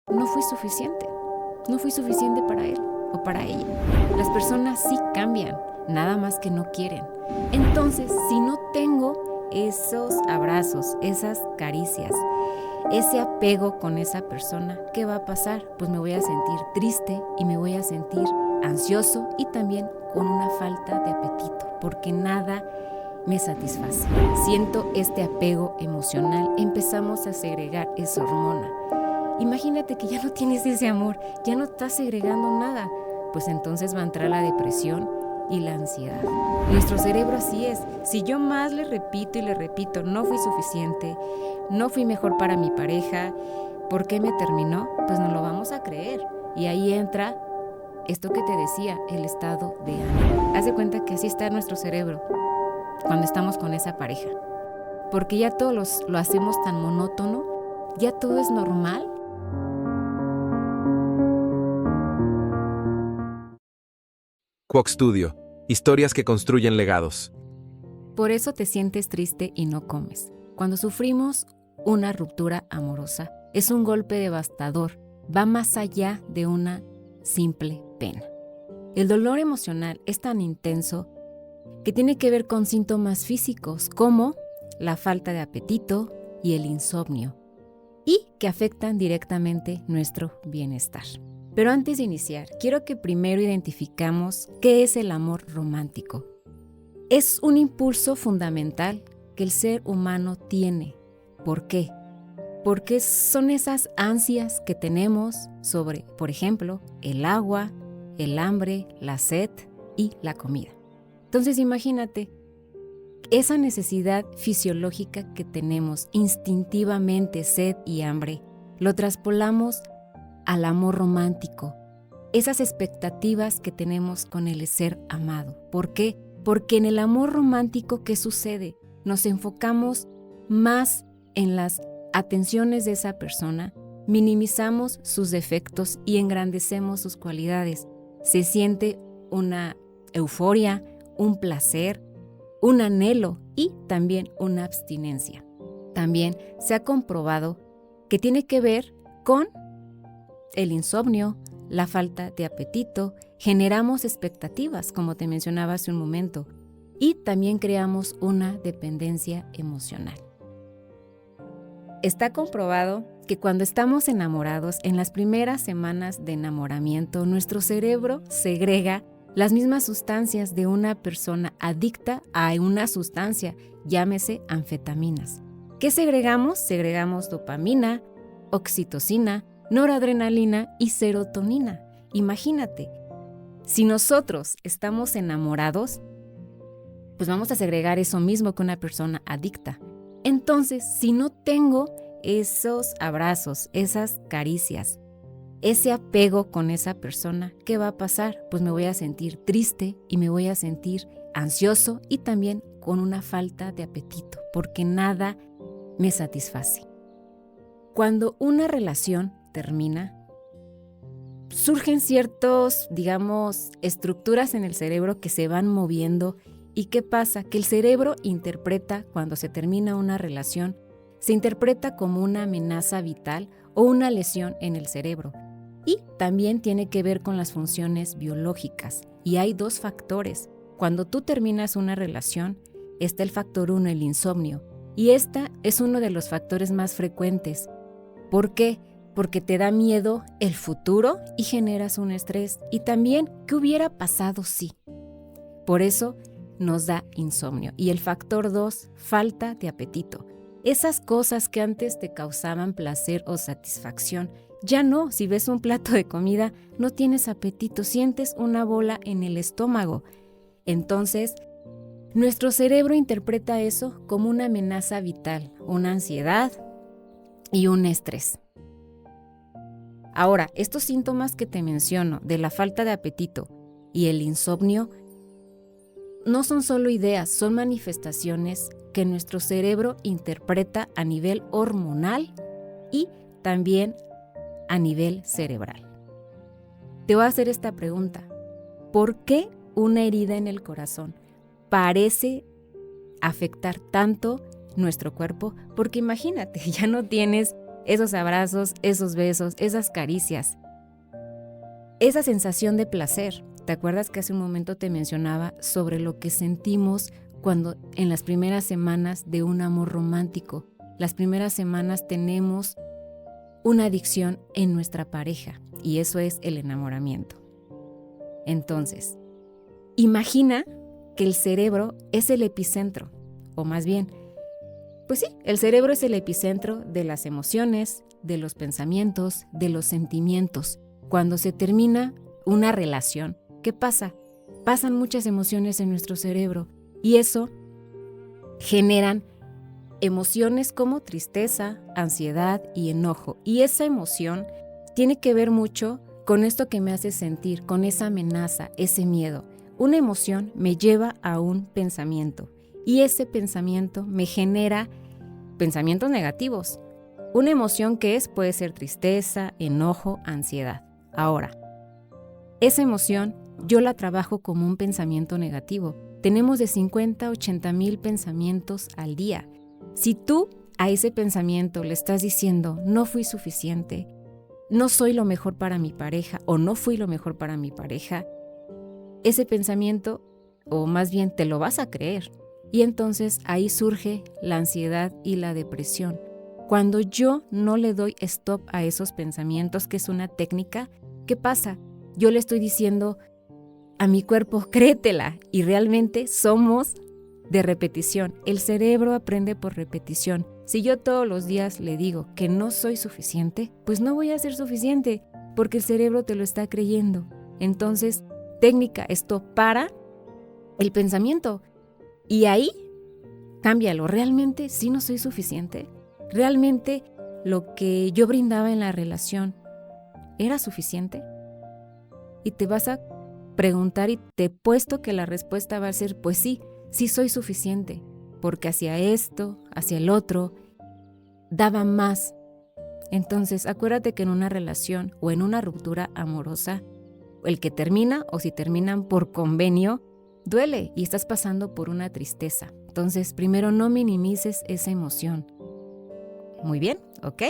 no fui suficiente. No fui suficiente para él o para ella. Las personas sí cambian, nada más que no quieren. Entonces, si no tengo esos abrazos, esas caricias, ese apego con esa persona, ¿qué va a pasar? Pues me voy a sentir triste y me voy a sentir ansioso y también con una falta de apetito, porque nada me satisface. Siento este apego emocional, empezamos a segregar esa hormona. Imagínate que ya no tienes ese amor, ya no estás segregando nada, pues entonces va a entrar la depresión y la ansiedad. Nuestro cerebro así es. Si yo más le repito y le repito, no fui suficiente, no fui mejor para mi pareja, ¿por qué me terminó? Pues no lo vamos a creer. Y ahí entra esto que te decía, el estado de ánimo. Haz de cuenta que así está nuestro cerebro cuando estamos con esa pareja. Porque ya todo lo hacemos tan monótono, ya todo es normal. Quoc Studio. Historias que construyen legados. Por eso te sientes triste y no comes. Cuando sufrimos una ruptura amorosa, es un golpe devastador. Va más allá de una simple pena. El dolor emocional es tan intenso que tiene que ver con síntomas físicos como la falta de apetito y el insomnio, y que afectan directamente nuestro bienestar. Pero antes de iniciar, quiero que primero identificamos qué es el amor romántico. Es un impulso fundamental que el ser humano tiene. ¿Por qué? Porque son esas ansias que tenemos sobre, por ejemplo, el agua, el hambre, la sed y la comida. Entonces imagínate, esa necesidad fisiológica que tenemos instintivamente, sed y hambre, lo traspolamos al amor romántico, esas expectativas que tenemos con el ser amado. ¿Por qué? Porque en el amor romántico, ¿qué sucede? Nos enfocamos más en las atenciones de esa persona, minimizamos sus defectos y engrandecemos sus cualidades. Se siente una euforia, un placer, un anhelo y también una abstinencia. También se ha comprobado que tiene que ver con el insomnio, la falta de apetito, generamos expectativas, como te mencionaba hace un momento, y también creamos una dependencia emocional. Está comprobado que cuando estamos enamorados, en las primeras semanas de enamoramiento, nuestro cerebro segrega las mismas sustancias de una persona adicta a una sustancia, llámese anfetaminas. ¿Qué segregamos? Segregamos dopamina, oxitocina, noradrenalina y serotonina. Imagínate, si nosotros estamos enamorados, pues vamos a segregar eso mismo que una persona adicta. Entonces, si no tengo esos abrazos, esas caricias, ese apego con esa persona, ¿qué va a pasar? Pues me voy a sentir triste y me voy a sentir ansioso y también con una falta de apetito, porque nada me satisface. Cuando una relación termina, surgen ciertos, estructuras en el cerebro que se van moviendo. ¿Y qué pasa? Que el cerebro interpreta, cuando se termina una relación, se interpreta como una amenaza vital o una lesión en el cerebro. Y también tiene que ver con las funciones biológicas. Y hay dos factores. Cuando tú terminas una relación, está el factor 1, el insomnio. Y esta es uno de los factores más frecuentes. ¿Por qué? Porque te da miedo el futuro y generas un estrés. Y también, ¿qué hubiera pasado si? Por eso nos da insomnio. Y el factor 2, falta de apetito. Esas cosas que antes te causaban placer o satisfacción, ya no. Si ves un plato de comida, no tienes apetito, sientes una bola en el estómago. Entonces, nuestro cerebro interpreta eso como una amenaza vital, una ansiedad y un estrés. Ahora, estos síntomas que te menciono de la falta de apetito y el insomnio no son solo ideas, son manifestaciones que nuestro cerebro interpreta a nivel hormonal y también a nivel cerebral. Te voy a hacer esta pregunta. ¿Por qué una herida en el corazón parece afectar tanto nuestro cuerpo? Porque imagínate, ya no tienes esos abrazos, esos besos, esas caricias, esa sensación de placer. ¿Te acuerdas que hace un momento te mencionaba sobre lo que sentimos cuando en las primeras semanas de un amor romántico? Las primeras semanas tenemos una adicción en nuestra pareja y eso es el enamoramiento. Entonces, imagina que el cerebro es el epicentro, o más bien, pues sí, el cerebro es el epicentro de las emociones, de los pensamientos, de los sentimientos. Cuando se termina una relación, ¿qué pasa? Pasan muchas emociones en nuestro cerebro y eso generan emociones como tristeza, ansiedad y enojo. Y esa emoción tiene que ver mucho con esto que me hace sentir, con esa amenaza, ese miedo. Una emoción me lleva a un pensamiento y ese pensamiento me genera pensamientos negativos. Una emoción que puede ser tristeza, enojo, ansiedad. Ahora, esa emoción yo la trabajo como un pensamiento negativo. Tenemos de 50 a 80 mil pensamientos al día. Si tú a ese pensamiento le estás diciendo no fui suficiente, no soy lo mejor para mi pareja o no fui lo mejor para mi pareja, ese pensamiento, o más bien te lo vas a creer. Y entonces ahí surge la ansiedad y la depresión. Cuando yo no le doy stop a esos pensamientos, que es una técnica, ¿qué pasa? Yo le estoy diciendo a mi cuerpo, créetela, y realmente somos de repetición. El cerebro aprende por repetición. Si yo todos los días le digo que no soy suficiente, pues no voy a ser suficiente, porque el cerebro te lo está creyendo. Entonces, técnica, esto para el pensamiento. Y ahí, cámbialo. ¿Realmente sí no soy suficiente? ¿Realmente lo que yo brindaba en la relación era suficiente? Y te vas a preguntar y te puesto que la respuesta va a ser, pues sí soy suficiente, porque hacia esto, hacia el otro, daba más. Entonces, acuérdate que en una relación o en una ruptura amorosa, el que termina o si terminan por convenio, duele y estás pasando por una tristeza. Entonces, primero no minimices esa emoción. Muy bien, ¿ok?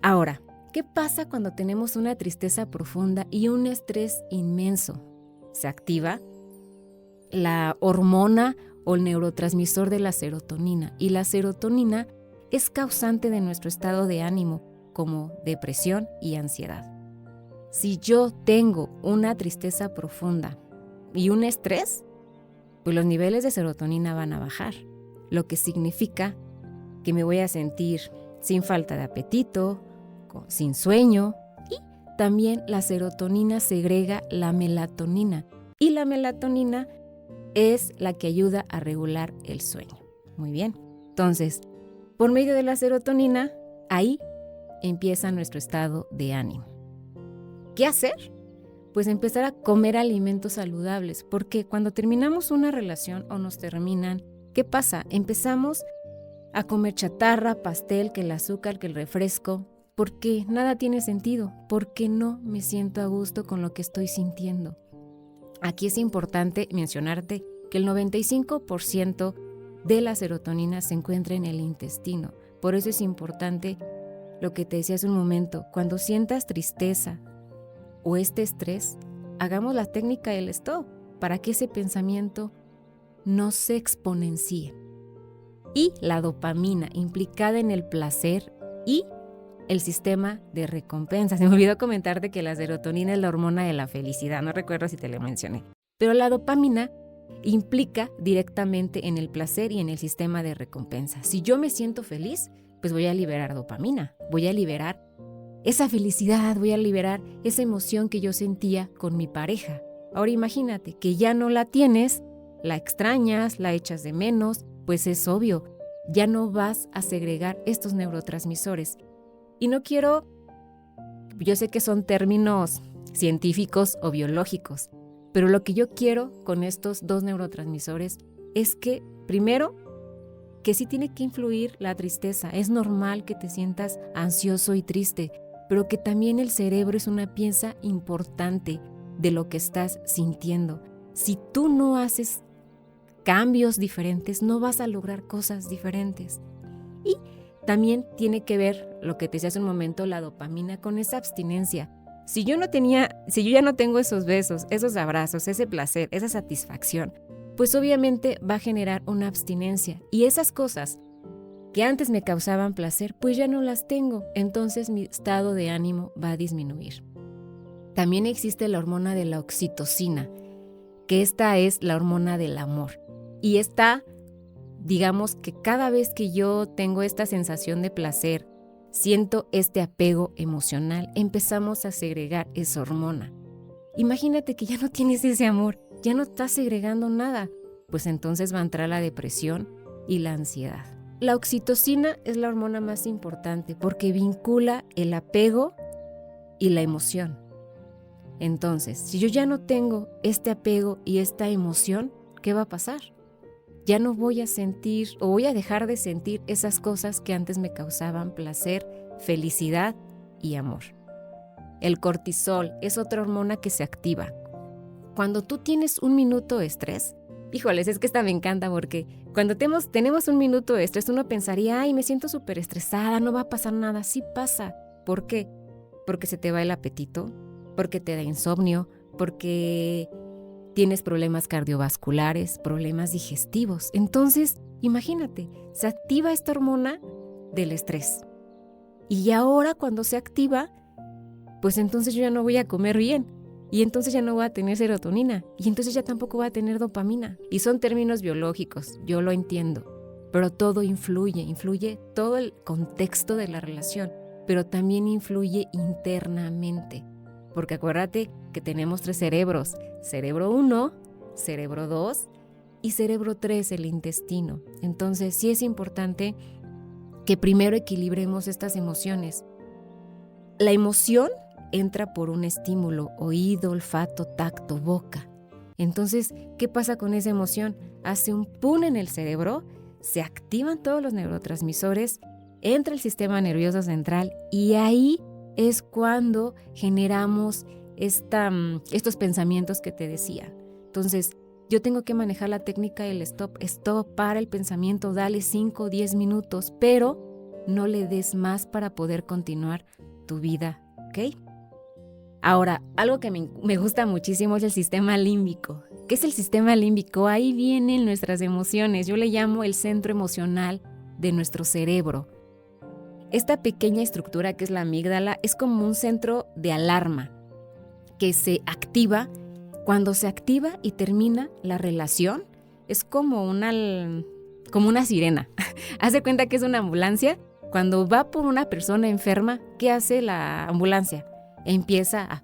Ahora, ¿qué pasa cuando tenemos una tristeza profunda y un estrés inmenso? Se activa la hormona o el neurotransmisor de la serotonina, y la serotonina es causante de nuestro estado de ánimo, como depresión y ansiedad. Si yo tengo una tristeza profunda y un estrés, pues los niveles de serotonina van a bajar, lo que significa que me voy a sentir sin falta de apetito, sin sueño, y también la serotonina segrega la melatonina, y la melatonina es la que ayuda a regular el sueño. Muy bien. Entonces, por medio de la serotonina, ahí empieza nuestro estado de ánimo. ¿Qué hacer? Pues empezar a comer alimentos saludables, porque cuando terminamos una relación o nos terminan, ¿qué pasa? Empezamos a comer chatarra, pastel, que el azúcar, que el refresco, porque nada tiene sentido, porque no me siento a gusto con lo que estoy sintiendo. Aquí es importante mencionarte que el 95% de la serotonina se encuentra en el intestino. Por eso es importante lo que te decía hace un momento. Cuando sientas tristeza o este estrés, hagamos la técnica del stop para que ese pensamiento no se exponencie. Y la dopamina, implicada en el placer y el sistema de recompensa. Se me olvidó comentarte que la serotonina es la hormona de la felicidad, no recuerdo si te lo mencioné. Pero la dopamina implica directamente en el placer y en el sistema de recompensa. Si yo me siento feliz, pues voy a liberar dopamina, voy a liberar esa felicidad, voy a liberar esa emoción que yo sentía con mi pareja. Ahora imagínate que ya no la tienes, la extrañas, la echas de menos, pues es obvio, ya no vas a segregar estos neurotransmisores. Y no quiero, yo sé que son términos científicos o biológicos, pero lo que yo quiero con estos dos neurotransmisores es que, primero, que sí tiene que influir la tristeza. Es normal que te sientas ansioso y triste, pero que también el cerebro es una pieza importante de lo que estás sintiendo. Si tú no haces cambios diferentes, no vas a lograr cosas diferentes. Y también tiene que ver lo que te decía hace un momento, la dopamina, con esa abstinencia. Si yo ya no tengo esos besos, esos abrazos, ese placer, esa satisfacción, pues obviamente va a generar una abstinencia. Y esas cosas que antes me causaban placer, pues ya no las tengo. Entonces mi estado de ánimo va a disminuir. También existe la hormona de la oxitocina, que esta es la hormona del amor. Y esta, digamos que cada vez que yo tengo esta sensación de placer, siento este apego emocional, empezamos a segregar esa hormona. Imagínate que ya no tienes ese amor, ya no estás segregando nada, pues entonces va a entrar la depresión y la ansiedad. La oxitocina es la hormona más importante porque vincula el apego y la emoción. Entonces, si yo ya no tengo este apego y esta emoción, ¿qué va a pasar? Ya no voy a sentir o voy a dejar de sentir esas cosas que antes me causaban placer, felicidad y amor. El cortisol es otra hormona que se activa. Cuando tú tienes un minuto de estrés, híjoles, es que esta me encanta porque cuando tenemos un minuto de estrés, uno pensaría, ay, me siento súper estresada, no va a pasar nada. Sí pasa. ¿Por qué? Porque se te va el apetito, porque te da insomnio, porque tienes problemas cardiovasculares, problemas digestivos. Entonces, imagínate, se activa esta hormona del estrés. Y ahora cuando se activa, pues entonces yo ya no voy a comer bien. Y entonces ya no voy a tener serotonina. Y entonces ya tampoco voy a tener dopamina. Y son términos biológicos, yo lo entiendo. Pero todo influye todo el contexto de la relación. Pero también influye internamente. Porque acuérdate que tenemos 3 cerebros. Cerebro 1, cerebro 2 y cerebro 3, el intestino. Entonces sí es importante que primero equilibremos estas emociones. La emoción entra por un estímulo, oído, olfato, tacto, boca. Entonces, ¿qué pasa con esa emoción? Hace un pum en el cerebro, se activan todos los neurotransmisores, entra el sistema nervioso central y ahí es cuando generamos estos pensamientos que te decía. Entonces, yo tengo que manejar la técnica del stop. Stop, para el pensamiento, dale 5 o 10 minutos, pero no le des más para poder continuar tu vida, ¿ok? Ahora, algo que me gusta muchísimo es el sistema límbico. ¿Qué es el sistema límbico? Ahí vienen nuestras emociones. Yo le llamo el centro emocional de nuestro cerebro. Esta pequeña estructura que es la amígdala es como un centro de alarma que se activa. Cuando se activa y termina la relación, es como una sirena. Haz de cuenta que es una ambulancia. Cuando va por una persona enferma, ¿qué hace la ambulancia? Empieza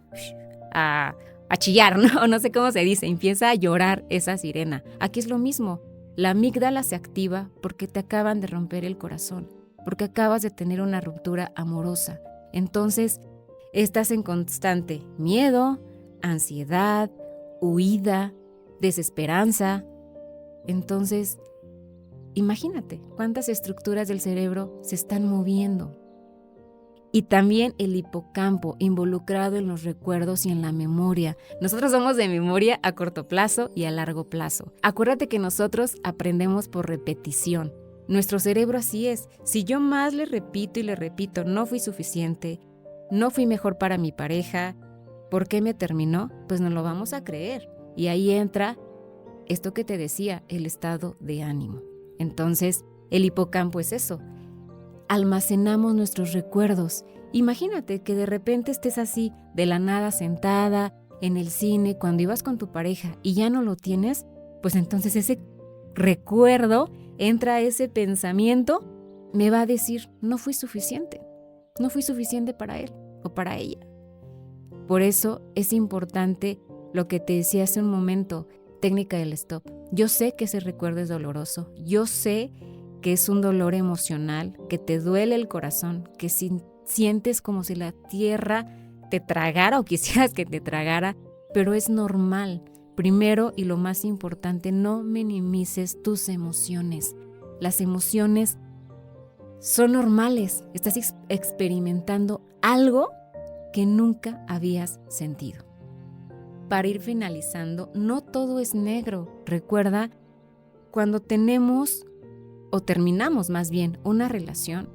a chillar, ¿no? No sé cómo se dice, empieza a llorar esa sirena. Aquí es lo mismo. La amígdala se activa porque te acaban de romper el corazón, porque acabas de tener una ruptura amorosa. Entonces, estás en constante miedo, ansiedad, huida, desesperanza. Entonces, imagínate cuántas estructuras del cerebro se están moviendo. Y también el hipocampo, involucrado en los recuerdos y en la memoria. Nosotros somos de memoria a corto plazo y a largo plazo. Acuérdate que nosotros aprendemos por repetición. Nuestro cerebro así es. Si yo más le repito y le repito, no fui suficiente, no fui mejor para mi pareja, ¿por qué me terminó? Pues no lo vamos a creer. Y ahí entra esto que te decía, el estado de ánimo. Entonces, el hipocampo es eso. Almacenamos nuestros recuerdos. Imagínate que de repente estés así, de la nada sentada, en el cine, cuando ibas con tu pareja y ya no lo tienes, pues entonces ese recuerdo, entra ese pensamiento, me va a decir, no fui suficiente para él o para ella. Por eso es importante lo que te decía hace un momento, técnica del stop. Yo sé que ese recuerdo es doloroso, yo sé que es un dolor emocional, que te duele el corazón, que sientes como si la tierra te tragara o quisieras que te tragara, pero es normal. Primero y lo más importante, no minimices tus emociones. Las emociones son normales, estás experimentando algo que nunca habías sentido. Para ir finalizando, no todo es negro. Recuerda, cuando tenemos o terminamos más bien una relación,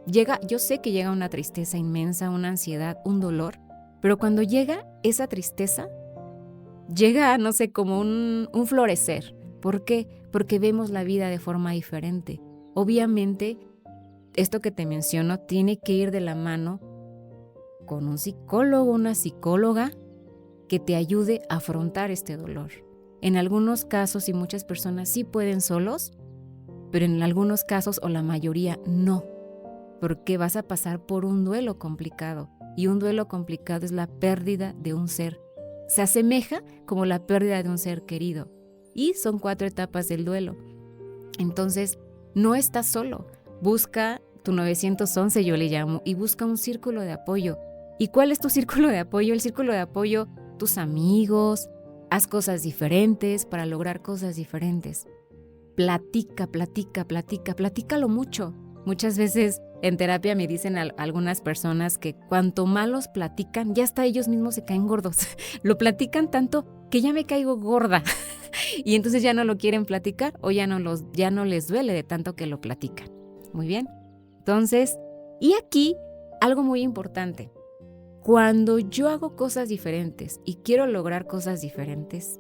Yo sé que llega una tristeza inmensa, una ansiedad, un dolor, pero cuando llega esa tristeza, llega, no sé, como un florecer. ¿Por qué? Porque vemos la vida de forma diferente. Obviamente, esto que te menciono tiene que ir de la mano con un psicólogo, una psicóloga que te ayude a afrontar este dolor. En algunos casos y muchas personas sí pueden solos, pero en algunos casos o la mayoría no, porque vas a pasar por un duelo complicado y un duelo complicado es la pérdida de un ser. Se asemeja como la pérdida de un ser querido y son 4 etapas del duelo. Entonces, no estás solo. Busca tu 911, yo le llamo, y busca un círculo de apoyo. ¿Y cuál es tu círculo de apoyo? El círculo de apoyo, tus amigos. Haz cosas diferentes para lograr cosas diferentes. Platícalo mucho. Muchas veces en terapia me dicen algunas personas que cuanto más los platican, ya hasta ellos mismos se caen gordos. Lo platican tanto que ya me caigo gorda. Y entonces ya no lo quieren platicar o ya no les duele de tanto que lo platican. Muy bien. Entonces, y aquí algo muy importante. Cuando yo hago cosas diferentes y quiero lograr cosas diferentes,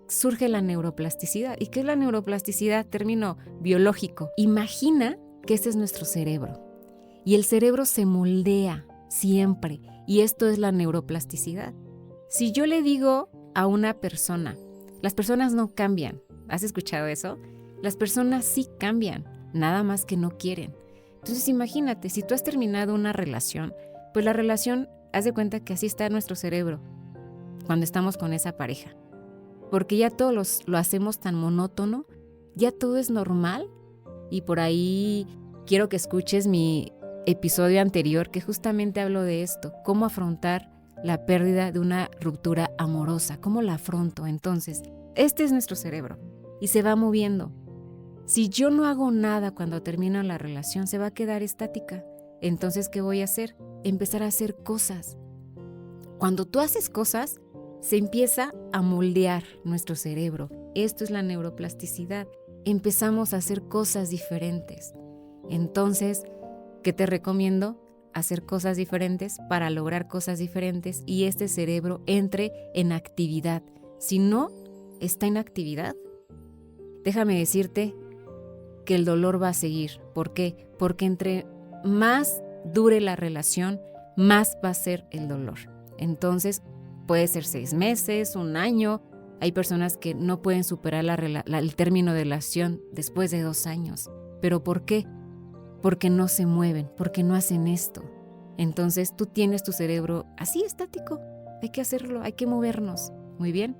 surge la neuroplasticidad. ¿Y qué es la neuroplasticidad? Término biológico. Imagina que este es nuestro cerebro. Y el cerebro se moldea siempre. Y esto es la neuroplasticidad. Si yo le digo a una persona, las personas no cambian. ¿Has escuchado eso? Las personas sí cambian, nada más que no quieren. Entonces imagínate, si tú has terminado una relación, pues la relación, haz de cuenta que así está nuestro cerebro cuando estamos con esa pareja. Porque ya todo lo hacemos tan monótono, ya todo es normal. Y por ahí quiero que escuches mi episodio anterior que justamente hablo de esto, cómo afrontar la pérdida de una ruptura amorosa, cómo la afronto. Entonces, este es nuestro cerebro y se va moviendo. Si yo no hago nada cuando termino la relación, se va a quedar estática. Entonces, ¿qué voy a hacer? Empezar a hacer cosas. Cuando tú haces cosas, se empieza a moldear nuestro cerebro. Esto es la neuroplasticidad. Empezamos a hacer cosas diferentes. Entonces, ¿qué te recomiendo? Hacer cosas diferentes para lograr cosas diferentes y este cerebro entre en actividad. Si no está en actividad, déjame decirte que el dolor va a seguir. ¿Por qué? Porque entre más dure la relación, más va a ser el dolor. Entonces, puede ser 6 meses, 1 año. Hay personas que no pueden superar el término de relación después de 2 años. ¿Pero por qué? Porque no se mueven, porque no hacen esto. Entonces tú tienes tu cerebro así estático. Hay que hacerlo, hay que movernos. Muy bien.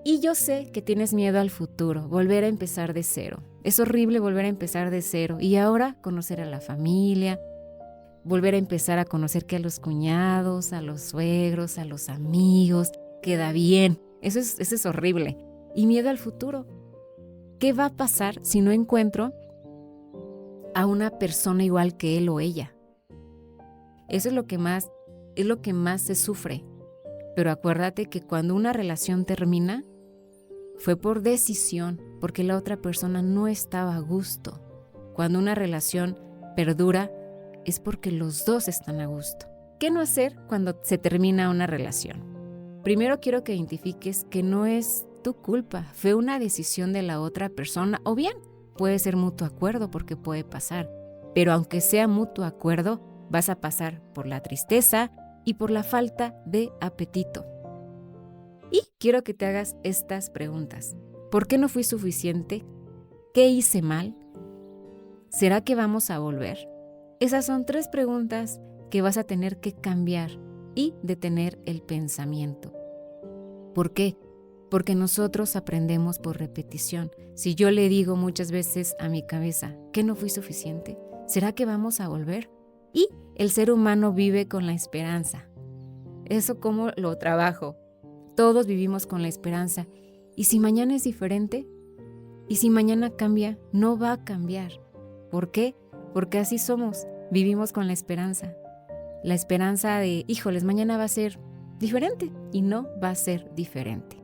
Y yo sé que tienes miedo al futuro, volver a empezar de cero. Es horrible volver a empezar de cero. Y ahora conocer a la familia, volver a empezar a conocer que a los cuñados, a los suegros, a los amigos, queda bien. Eso es horrible. Y miedo al futuro. ¿Qué va a pasar si no encuentro a una persona igual que él o ella? Eso es lo que más se sufre. Pero acuérdate que cuando una relación termina, fue por decisión, porque la otra persona no estaba a gusto. Cuando una relación perdura, es porque los dos están a gusto. ¿Qué no hacer cuando se termina una relación? Primero quiero que identifiques que no es tu culpa, fue una decisión de la otra persona, o bien puede ser mutuo acuerdo porque puede pasar. Pero aunque sea mutuo acuerdo, vas a pasar por la tristeza y por la falta de apetito. Y quiero que te hagas estas preguntas. ¿Por qué no fui suficiente? ¿Qué hice mal? ¿Será que vamos a volver? Esas son 3 preguntas que vas a tener que cambiar y detener el pensamiento. ¿Por qué? Porque nosotros aprendemos por repetición. Si yo le digo muchas veces a mi cabeza que no fui suficiente, ¿será que vamos a volver? Y el ser humano vive con la esperanza. ¿Eso cómo lo trabajo? Todos vivimos con la esperanza. ¿Y si mañana es diferente? ¿Y si mañana cambia? No va a cambiar. ¿Por qué? Porque así somos. Vivimos con la esperanza. La esperanza de, híjoles, mañana va a ser diferente. Y no va a ser diferente.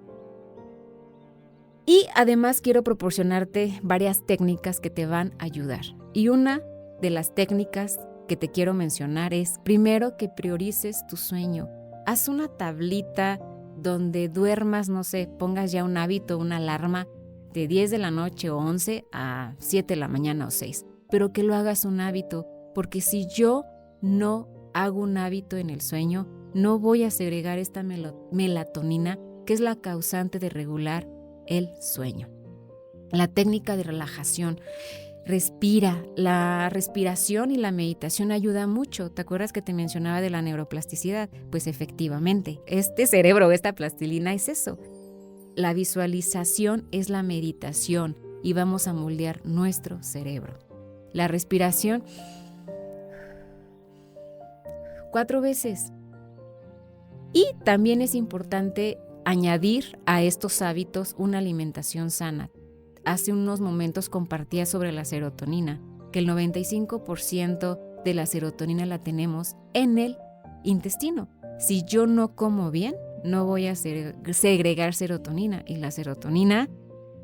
Y además quiero proporcionarte varias técnicas que te van a ayudar. Y una de las técnicas que te quiero mencionar es, primero, que priorices tu sueño. Haz una tablita donde duermas, no sé, pongas ya un hábito, una alarma de 10 de la noche o 11 a 7 de la mañana o 6, pero que lo hagas un hábito, porque si yo no hago un hábito en el sueño, no voy a segregar esta melatonina, que es la causante de regular el sueño. La técnica de relajación. Respira. La respiración y la meditación ayuda mucho. ¿Te acuerdas que te mencionaba de la neuroplasticidad? Pues efectivamente, este cerebro, esta plastilina es eso. La visualización es la meditación y vamos a moldear nuestro cerebro. La respiración, 4 veces. Y también es importante añadir a estos hábitos una alimentación sana. Hace unos momentos compartía sobre la serotonina, que el 95% de la serotonina la tenemos en el intestino. Si yo no como bien, no voy a segregar serotonina, y la serotonina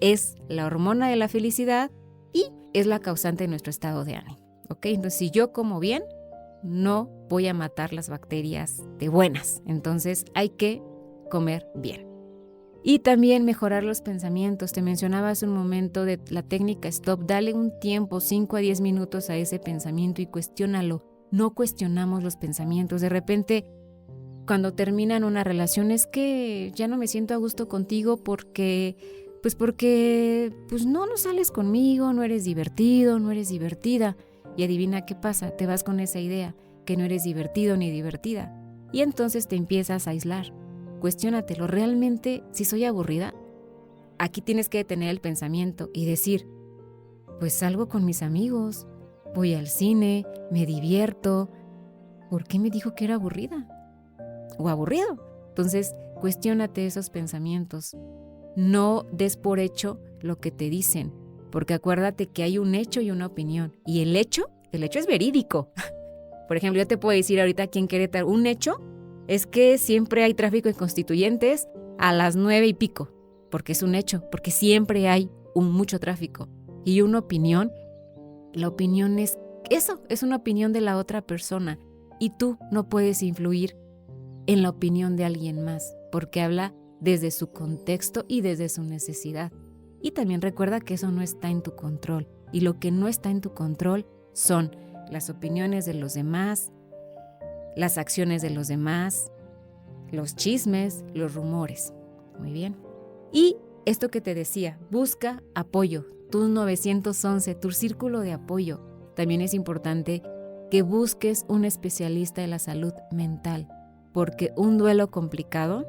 es la hormona de la felicidad y es la causante de nuestro estado de ánimo. ¿Ok? Entonces, si yo como bien, no voy a matar las bacterias de buenas. Entonces, hay que comer bien. Y también mejorar los pensamientos. Te mencionaba hace un momento de la técnica STOP. Dale un tiempo, 5 a 10 minutos a ese pensamiento y cuestiónalo. No cuestionamos los pensamientos. De repente, cuando terminan una relación, es que ya no me siento a gusto contigo porque no sales conmigo, no eres divertido, no eres divertida. Y adivina qué pasa, te vas con esa idea, que no eres divertido ni divertida. Y entonces te empiezas a aislar. Cuestiónatelo, ¿realmente si soy aburrida? Aquí tienes que detener el pensamiento y decir, pues salgo con mis amigos, voy al cine, me divierto. ¿Por qué me dijo que era aburrida? O aburrido. Entonces, cuestiónate esos pensamientos. No des por hecho lo que te dicen, porque acuérdate que hay un hecho y una opinión. Y el hecho es verídico. Por ejemplo, yo te puedo decir ahorita aquí en Querétaro, un hecho es que siempre hay tráfico en Constituyentes a las 9 y pico, porque es un hecho, porque siempre hay mucho tráfico. Y una opinión, la opinión es eso, es una opinión de la otra persona, y tú no puedes influir en la opinión de alguien más, porque habla desde su contexto y desde su necesidad. Y también recuerda que eso no está en tu control, y lo que no está en tu control son las opiniones de los demás, las acciones de los demás, los chismes, los rumores. Muy bien. Y esto que te decía, busca apoyo. Tu 911, tu círculo de apoyo. También es importante que busques un especialista de la salud mental, porque un duelo complicado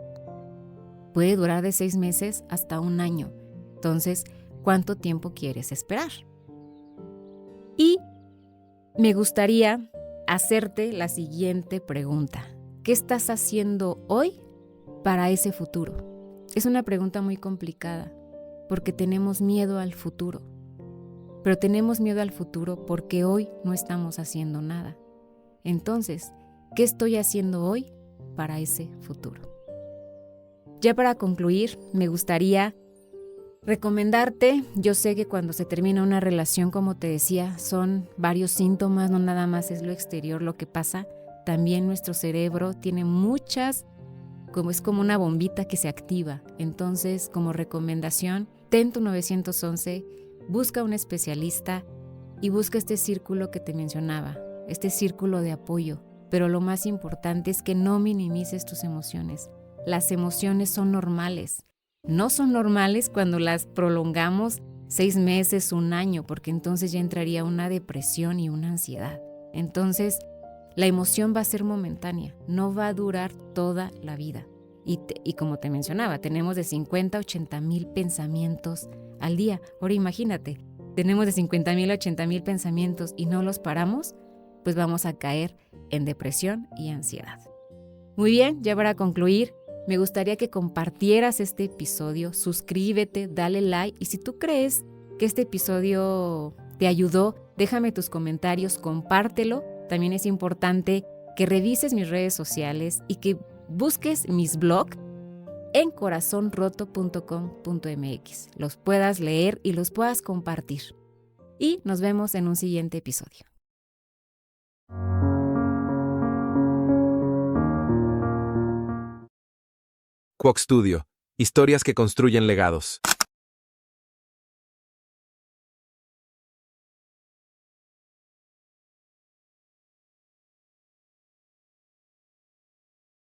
puede durar de 6 meses hasta 1 año. Entonces, ¿cuánto tiempo quieres esperar? Y me gustaría hacerte la siguiente pregunta. ¿Qué estás haciendo hoy para ese futuro? Es una pregunta muy complicada porque tenemos miedo al futuro. Pero tenemos miedo al futuro porque hoy no estamos haciendo nada. Entonces, ¿qué estoy haciendo hoy para ese futuro? Ya para concluir, me gustaría recomendarte, yo sé que cuando se termina una relación, como te decía, son varios síntomas, no nada más es lo exterior lo que pasa, también nuestro cerebro tiene es como una bombita que se activa. Entonces, como recomendación, ten tu 911, busca un especialista y busca este círculo que te mencionaba, este círculo de apoyo. Pero lo más importante es que no minimices tus emociones. Las emociones son normales. No son normales cuando las prolongamos 6 meses, 1 año, porque entonces ya entraría una depresión y una ansiedad. Entonces, la emoción va a ser momentánea, no va a durar toda la vida. Y como te mencionaba, tenemos de 50 a 80 mil pensamientos al día. Ahora imagínate, tenemos de 50 mil a 80 mil pensamientos y no los paramos, pues vamos a caer en depresión y ansiedad. Muy bien, ya para concluir, me gustaría que compartieras este episodio, suscríbete, dale like, y si tú crees que este episodio te ayudó, déjame tus comentarios, compártelo. También es importante que revises mis redes sociales y que busques mis blogs en corazonroto.com.mx. Los puedas leer y los puedas compartir. Y nos vemos en un siguiente episodio. Quack Studio. Historias que construyen legados.